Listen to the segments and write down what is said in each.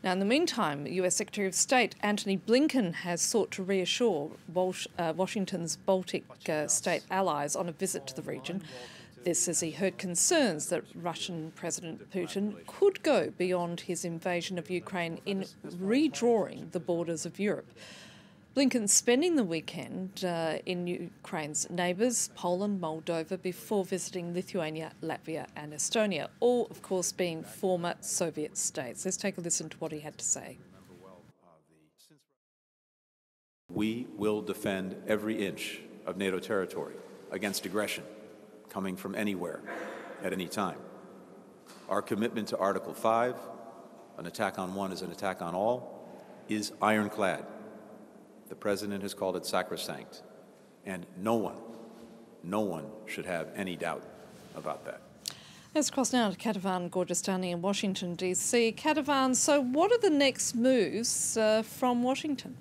Now, in the meantime, US Secretary of State Antony Blinken has sought to reassure Washington's Baltic state allies on a visit to the region. This as he heard concerns that Russian President Putin could go beyond his invasion of Ukraine in redrawing the borders of Europe. Blinken's spending the weekend in Ukraine's neighbours, Poland, Moldova, before visiting Lithuania, Latvia and Estonia, all, of course, being former Soviet states. Let's take a listen to what he had to say. We will defend every inch of NATO territory against aggression coming from anywhere at any time. Our commitment to Article 5, an attack on one is an attack on all, is ironclad. The President has called it sacrosanct, and no one should have any doubt about that. Let's cross now to Kethevane Gorjestani in Washington, D.C. Kethevane, so what are the next moves from Washington?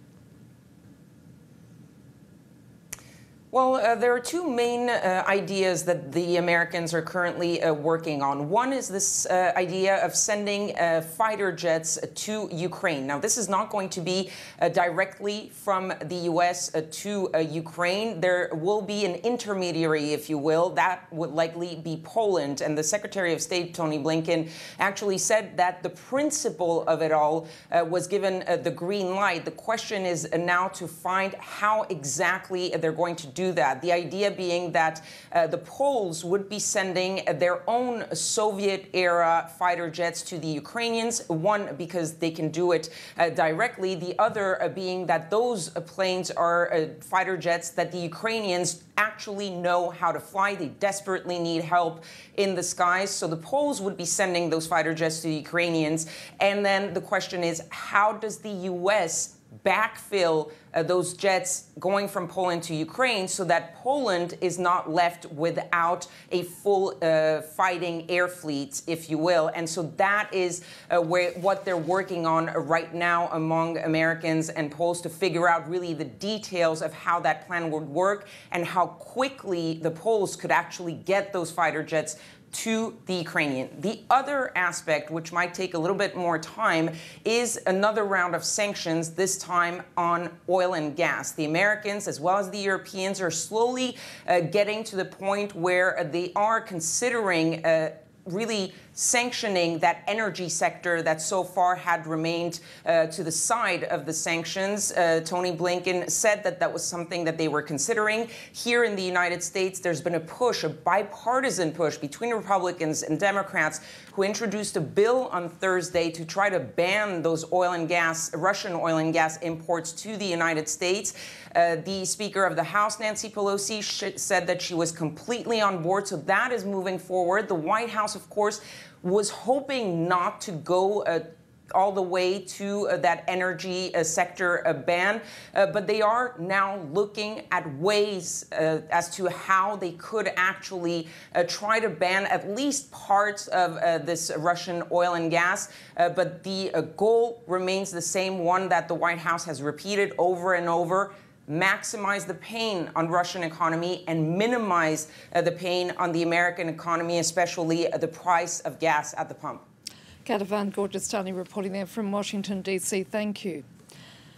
Well, there are two main ideas that the Americans are currently working on. One is this idea of sending fighter jets to Ukraine. Now, this is not going to be directly from the U.S. To Ukraine. There will be an intermediary, if you will. That would likely be Poland. And the Secretary of State, Tony Blinken, actually said that the principle of it all was given the green light. The question is now to find how exactly they're going to do that. The idea being that the Poles would be sending their own Soviet-era fighter jets to the Ukrainians, one, because they can do it directly, the other being that those planes are fighter jets that the Ukrainians actually know how to fly. They desperately need help in the skies. So the Poles would be sending those fighter jets to the Ukrainians. And then the question is, how does the U.S. backfill those jets going from Poland to Ukraine so that Poland is not left without a full fighting air fleet, if you will. And so that is what they're working on right now among Americans and Poles to figure out really the details of how that plan would work and how quickly the Poles could actually get those fighter jets to the Ukrainian. The other aspect, which might take a little bit more time, is another round of sanctions, this time on oil and gas. The Americans, as well as the Europeans, are slowly getting to the point where they are considering really sanctioning that energy sector that so far had remained to the side of the sanctions. Tony Blinken said that that was something that they were considering. Here in the United States, there's been a push, a bipartisan push between Republicans and Democrats who introduced a bill on Thursday to try to ban those Russian oil and gas imports to the United States. The Speaker of the House, Nancy Pelosi, said that she was completely on board, so that is moving forward. The White House, of course, was hoping not to go all the way to that energy sector ban, but they are now looking at ways as to how they could actually try to ban at least parts of this Russian oil and gas. But the goal remains the same one that the White House has repeated over and over: maximize the pain on Russian economy and minimize the pain on the American economy, especially the price of gas at the pump. Kethevane Gorjestani reporting there from Washington, D.C. Thank you.